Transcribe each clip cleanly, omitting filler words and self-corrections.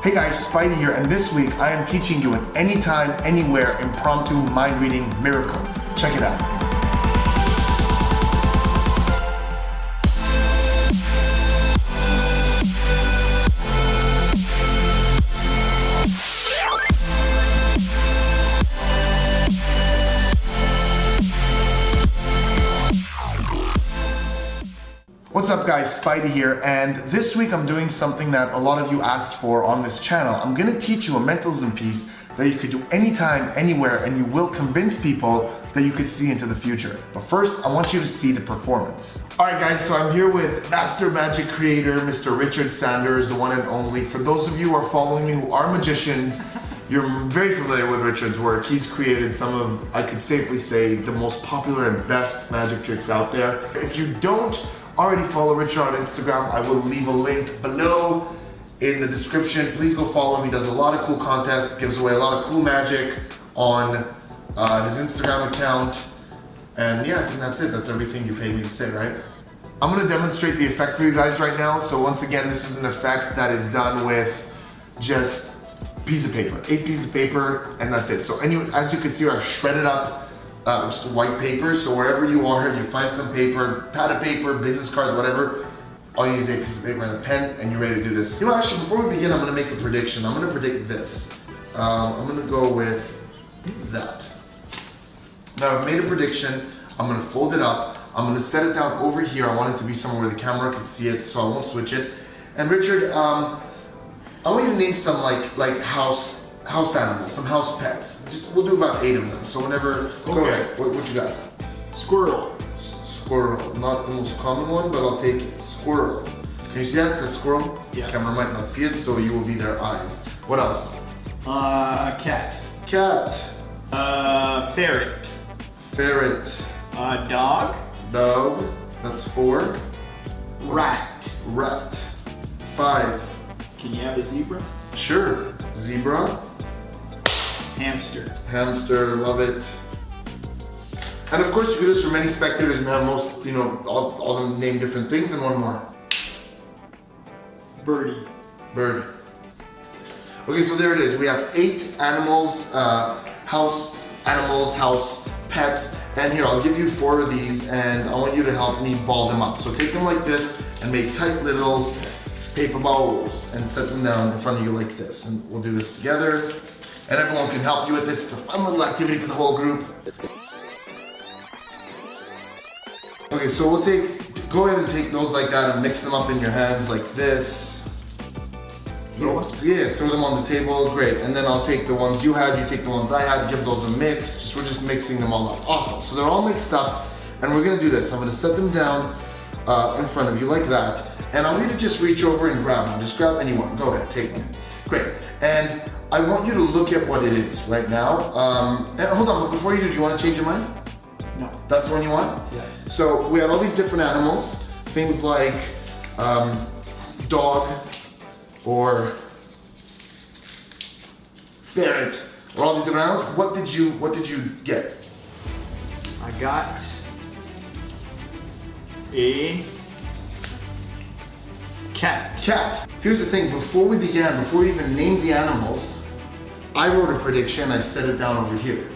Hey guys, Spidey here, and this week I am teaching you an anytime, anywhere impromptu mind reading miracle. Check it out. What's up guys, Spidey here, and this week I'm doing something that a lot of you asked for on this channel. I'm gonna teach you a mentalism piece that you could do anytime, anywhere, and you will convince people that you could see into the future. But first, I want you to see the performance. All right guys, so I'm here with master magic creator, Mr. Richard Sanders, the one and only. For those of you who are following me who are magicians, you're very familiar with Richard's work. He's created some of, I could safely say, the most popular and best magic tricks out there. If you don't already follow Richard on Instagram, I will leave a link below in the description. Please go follow him. He does a lot of cool contests, gives away a lot of cool magic on his Instagram account. And yeah, I think that's it. That's everything you paid me to say, right? I'm gonna demonstrate the effect for you guys right now. So once again, this is an effect that is done with just a piece of paper, 8 pieces of paper, and that's it. So anyway, as you can see, I've shredded up just white paper, so wherever you are, you find some paper, pad of paper, business cards, whatever, all you use is 8 pieces of paper and a pen, and you're ready to do this. You know, actually, before we begin, I'm gonna make a prediction. I'm gonna predict this. I'm gonna go with that. Now, I've made a prediction. I'm gonna fold it up. I'm gonna set it down over here. I want it to be somewhere where the camera can see it, so I won't switch it. And Richard, I want you to name some like house animals, some house pets. We'll do about 8 of them. So whenever, go ahead. What you got? Squirrel. Squirrel, not the most common one, but I'll take it. Squirrel. Can you see that? It says squirrel. Yeah. Camera might not see it, so you will be their eyes. What else? Cat. Cat. Ferret. Ferret. Dog. Dog. That's 4. Rat. Rat. 5. Can you have a zebra? Sure. Zebra. Hamster. Hamster, love it. And of course you can do this for many spectators and have most, you know, all of them name different things, and one more. Birdie. Bird. Okay, so there it is. We have 8 animals, house animals, house pets, and here, I'll give you 4 of these, and I want you to help me ball them up. So take them like this and make tight little paper balls and set them down in front of you like this. And we'll do this together. And everyone can help you with this. It's a fun little activity for the whole group. Okay, so we'll go ahead and take those like that and mix them up in your hands like this. Yeah, throw them on the table, great. And then I'll take the ones you had, you take the ones I had, give those a mix. We're just mixing them all up. Awesome, so they're all mixed up, and we're gonna do this. I'm gonna set them down in front of you like that. And I'm gonna just reach over and grab one. Just grab anyone, go ahead, take one. Great, and I want you to look at what it is right now. And hold on, but before you do you want to change your mind? No. That's the one you want? Yeah. So we have all these different animals, things like dog or ferret, or all these different animals. What did you get? I got a cat. Cat. Here's the thing, before we began, before we even named the animals, I wrote a prediction, I set it down over here.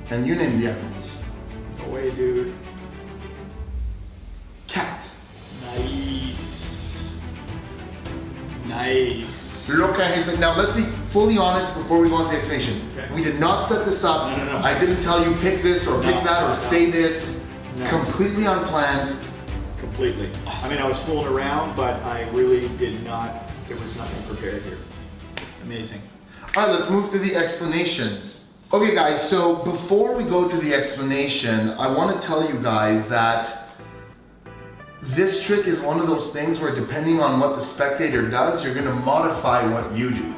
And you named the animals. No way, dude. Cat. Nice. Nice. Look at his, now let's be fully honest before we go on to the explanation. Okay. We did not set this up. No. I didn't tell you pick this or pick that or say this. No. Completely unplanned. Completely. Awesome. I mean, I was fooling around, but I really did not, there was nothing prepared here. Amazing. All right, let's move to the explanations. Okay guys, so before we go to the explanation, I want to tell you guys that this trick is one of those things where depending on what the spectator does, you're going to modify what you do.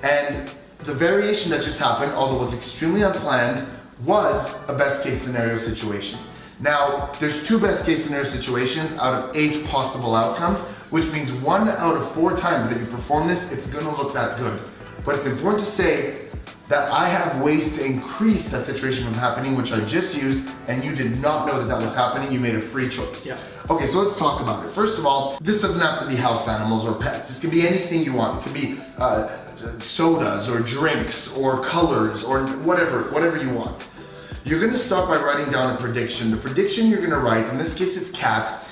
And the variation that just happened, although it was extremely unplanned, was a best case scenario situation. Now, there's 2 best case scenario situations out of 8 possible outcomes, which means 1 out of 4 times that you perform this, it's gonna look that good. But it's important to say that I have ways to increase that situation from happening, which I just used, and you did not know that that was happening. You made a free choice. Yeah. Okay, so let's talk about it. First of all, this doesn't have to be house animals or pets. This can be anything you want. It could be sodas or drinks or colors or whatever you want. You're gonna start by writing down a prediction. The prediction you're gonna write, in this case it's cat.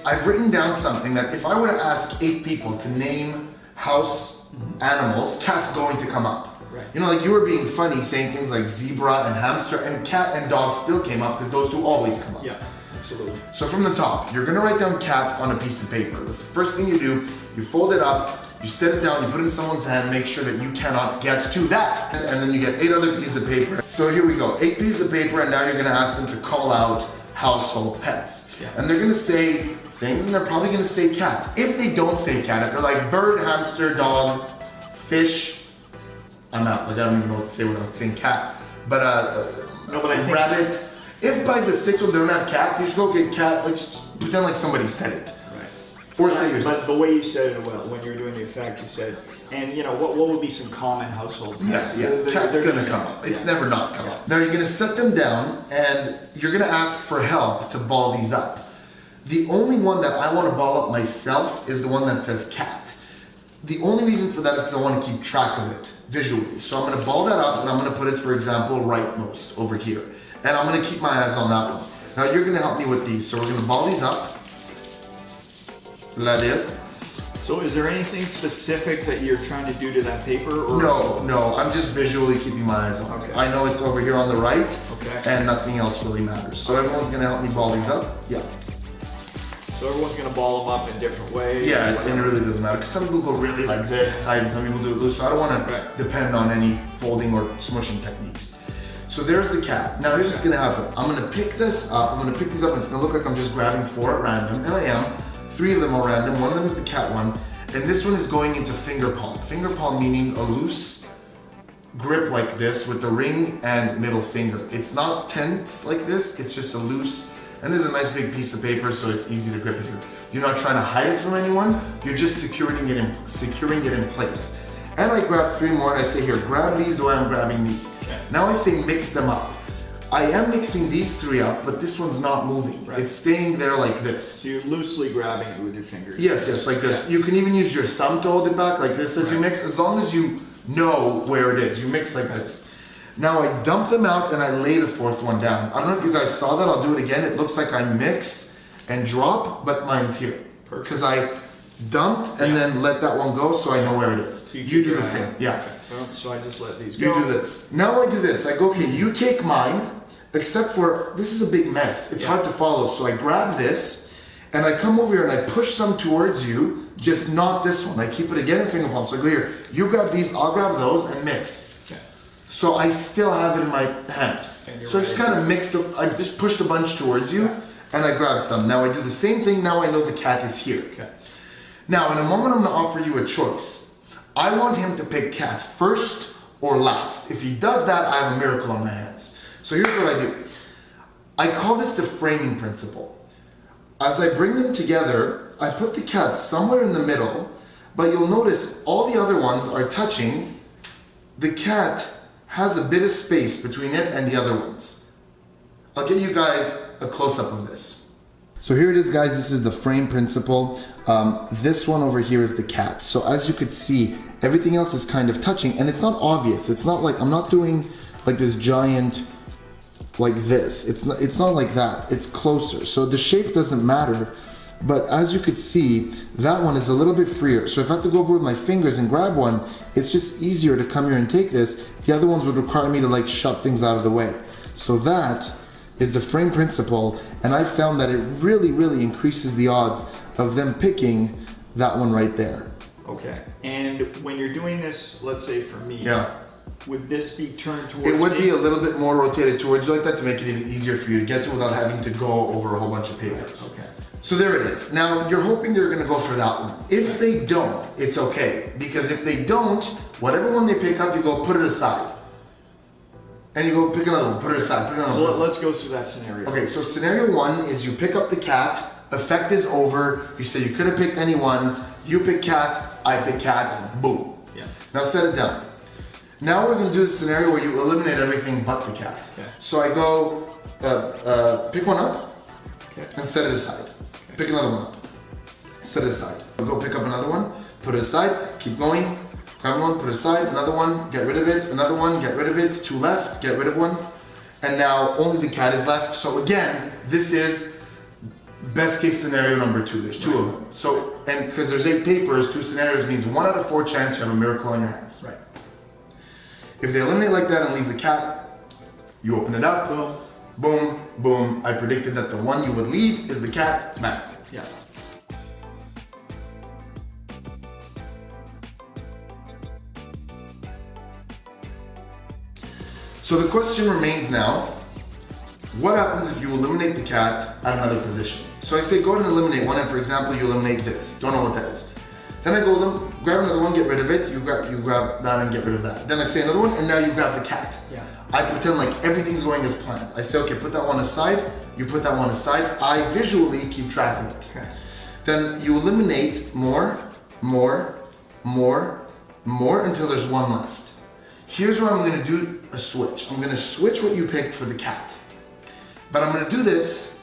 I've written down something that if I were to ask 8 people to name house animals, cat's going to come up. Right. You know, like you were being funny saying things like zebra and hamster, and cat and dog still came up because those two always come up. Yeah, absolutely. So from the top, you're gonna write down cat on a piece of paper. That's the first thing you do. You fold it up, you set it down, you put it in someone's hand, make sure that you cannot get to that. And then you get 8 other pieces of paper. So here we go, 8 pieces of paper, and now you're gonna ask them to call out household pets. Yeah. And they're gonna say things, and they're probably gonna say cat. If they don't say cat, if they're like bird, hamster, dog, fish, I'm out. Like I don't even know what to say without saying cat. But No, but I think- rabbit. If by the 6th one they don't have cat, you just go get cat. Like just pretend like somebody said it. Right. Or say yourself. But the way you said it, well, when you're doing the effect, you said, and you know, what would be some common household pets? Yeah. Cat's gonna come up. It's never not come up. Now you're gonna set them down and you're gonna ask for help to ball these up. The only one that I want to ball up myself is the one that says cat. The only reason for that is because I want to keep track of it visually. So I'm going to ball that up and I'm going to put it, for example, rightmost over here. And I'm going to keep my eyes on that one. Now you're going to help me with these. So we're going to ball these up. Like this. So is there anything specific that you're trying to do to that paper? Or? No, I'm just visually keeping my eyes on it. Okay. I know it's over here on the right, Okay. and nothing else really matters. So everyone's going to help me ball these up. Yeah. So everyone's gonna ball them up in different ways? Yeah, and it really doesn't matter because some people go really like this tight and some people do it loose. So I don't want to depend on any folding or smushing techniques. So there's the cat. Now here's what's gonna happen. I'm gonna pick this up. I'm gonna pick these up and it's gonna look like I'm just grabbing 4 at random, and I am. 3 of them are random. One of them is the cat one, and this one is going into finger palm. Finger palm meaning a loose grip like this with the ring and middle finger. It's not tense like this. It's just a loose. And there's a nice big piece of paper, so it's easy to grip it here. You're not trying to hide it from anyone, you're just securing it in place. And I grab 3 more and I say here, grab these the way I'm grabbing these. Okay. Now I say mix them up. I am mixing these 3 up, but this one's not moving. Right. It's staying there like this. So you're loosely grabbing it with your fingers? Yes, like this. Yeah. You can even use your thumb to hold it back like this as you mix, as long as you know where it is. You mix like this. Now I dump them out and I lay the 4th one down. I don't know if you guys saw that, I'll do it again. It looks like I mix and drop, but mine's here. Because I dumped and then let that one go so I know where it is. So you do the same, yeah. So I just let these You go. do this. Now I do this, I go, okay, you take mine, except for, this is a big mess. It's hard to follow, so I grab this and I come over here and I push some towards you, just not this one. I keep it again in finger palm. So I go here, you grab these, I'll grab those and mix. So I still have it in my hand. So I just kind of mixed up, I just pushed a bunch towards you and I grabbed some. Now I do the same thing, now I know the cat is here. Okay. Now in a moment I'm gonna offer you a choice. I want him to pick cat first or last. If he does that, I have a miracle on my hands. So here's what I do. I call this the framing principle. As I bring them together, I put the cat somewhere in the middle, but you'll notice all the other ones are touching. The cat has a bit of space between it and the other ones. I'll get you guys a close-up of this. So here it is, guys. This is the frame principle. This one over here is the cat. So as you could see, everything else is kind of touching, and it's not obvious. It's not like, I'm not doing like this giant, like this. It's not like that. It's closer. So the shape doesn't matter. But as you could see, that one is a little bit freer. So if I have to go over with my fingers and grab one, it's just easier to come here and take this. The other ones would require me to like shut things out of the way. So that is the frame principle, and I found that it really, really increases the odds of them picking that one right there. Okay. And when you're doing this, let's say for me, would this be turned towards It would me? be a little bit more rotated towards you like that to make it even easier for you to get to without having to go over a whole bunch of papers. Okay. So there it is. Now you're hoping they're gonna go for that one. If they don't, it's okay. Because if they don't, whatever one they pick up, you go put it aside. And you go pick another one, put it aside, put another one. So let's go through that scenario. Okay, so scenario 1 is you pick up the cat, effect is over, you say you could have picked anyone, you pick cat, I pick cat, boom. Yeah. Now set it down. Now we're gonna do the scenario where you eliminate everything but the cat. Okay. So I go, pick one up Okay. and set it aside. Pick another one up, set it aside. I'll go pick up another one, put it aside, keep going, grab one, put it aside, another one, get rid of it, another one, get rid of it, two left, get rid of one. And now only the cat is left. So again, this is best case scenario number 2. There's 2 of them. So, and because there's 8 papers, 2 scenarios means 1 out of 4 chance you have a miracle on your hands. Right. If they eliminate like that and leave the cat, you open it up, Boom. boom, boom. I predicted that the one you would leave is the cat, back. Yeah. So the question remains now, what happens if you eliminate the cat at another position? So I say go ahead and eliminate one, and for example, you eliminate this. Don't know what that is. Then I go grab another one, get rid of it. You grab that and get rid of that. Then I say another one, and now you grab the cat. Yeah. I pretend like everything's going as planned. I say, okay, put that one aside. You put that one aside. I visually keep track of it. Okay. Then you eliminate more until there's one left. Here's where I'm gonna do a switch. I'm gonna switch what you picked for the cat. But I'm gonna do this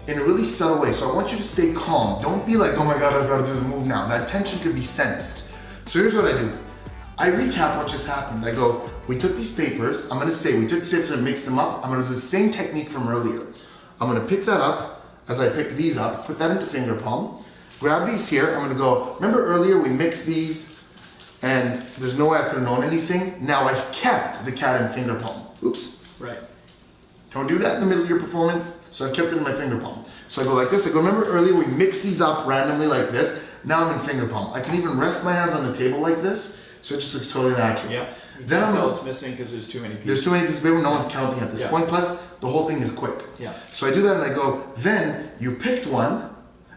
in a really subtle way. So I want you to stay calm. Don't be like, oh my God, I've gotta do the move now. That tension could be sensed. So here's what I do. I recap what just happened. I go, we took these papers. I'm gonna say, we took these papers and mixed them up. I'm gonna do the same technique from earlier. I'm gonna pick that up as I pick these up, put that into finger palm, grab these here. I'm gonna go, remember earlier we mixed these and there's no way I could have known anything. Now I've kept the cat in finger palm. Oops. Right. Don't do that in the middle of your performance. So I've kept it in my finger palm. So I go like this. I go, remember earlier we mixed these up randomly like this. Now I'm in finger palm. I can even rest my hands on the table like this. So it just looks totally natural. Yeah. Then I'm tell it's missing because there's too many pieces. There's too many pieces of paper. No one's counting at this Yeah. point. Plus the whole thing is quick. Yeah. So I do that and I go, then you picked one.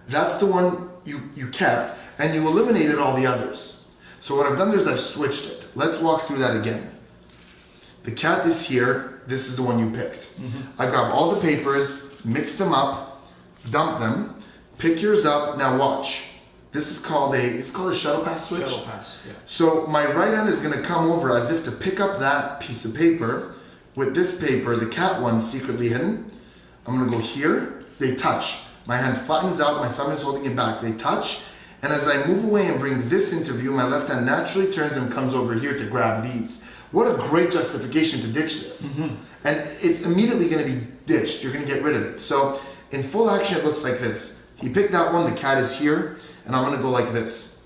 That's the one you kept. And you eliminated all the others. So what I've done there is I've switched it. Let's walk through that again. The cat is here. This is the one you picked. I grab all the papers, mix them up, dump them, pick yours up. Now watch. This is called it's called a shuttle pass switch. Shuttle pass, yeah. So my right hand is gonna come over as if to pick up that piece of paper. With this paper, the cat one secretly hidden. I'm gonna go here, they touch. My hand flattens out, my thumb is holding it back. They touch. And as I move away and bring this into view, my left hand naturally turns and comes over here to grab these. What a great justification to ditch this. And it's immediately gonna be ditched. You're gonna get rid of it. So in full action, it looks like this. He picked that one, the cat is here, and I'm gonna go like this.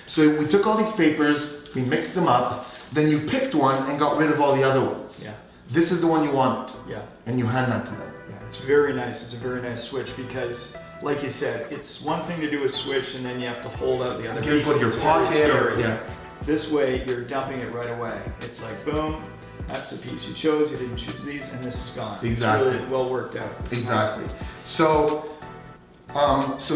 So we took all these papers, we mixed them up, then you picked one and got rid of all the other ones. Yeah. This is the one you wanted. Yeah. And you hand that to them. Yeah. It's very nice. It's a very nice switch because, like you said, it's one thing to do a switch and then you have to hold out the other You can put it in your It's very pocket or, scary. yeah. This way, you're dumping it right away. It's like, boom, that's the piece you chose. You didn't choose these, and this is gone. Exactly. It's really well worked out. It's Exactly. nice. So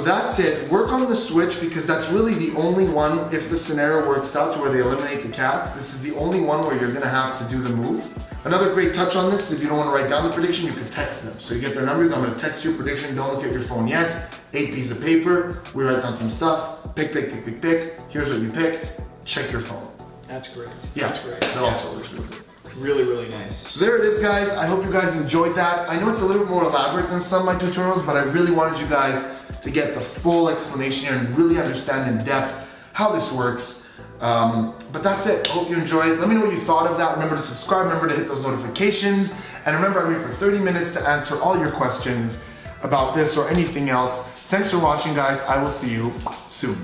that's it. Work on the switch because that's really the only one, if the scenario works out to where they eliminate the cat, this is the only one where you're gonna have to do the move. Another great touch on this, if you don't wanna write down the prediction, you can text them. So you get their numbers, I'm gonna text your prediction, don't look at your phone yet. 8 pieces of paper, we write down some stuff, pick. Here's what you picked, check your phone. That's great. Yeah, That's great. that also works really good. Really, really nice. So there it is, guys. I hope you guys enjoyed that. I know it's a little bit more elaborate than some of my tutorials, but I really wanted you guys to get the full explanation here and really understand in depth how this works. But that's it. Hope you enjoyed. Let me know what you thought of that. Remember to subscribe. Remember to hit those notifications. And remember, I'm here for 30 minutes to answer all your questions about this or anything else. Thanks for watching, guys. I will see you soon.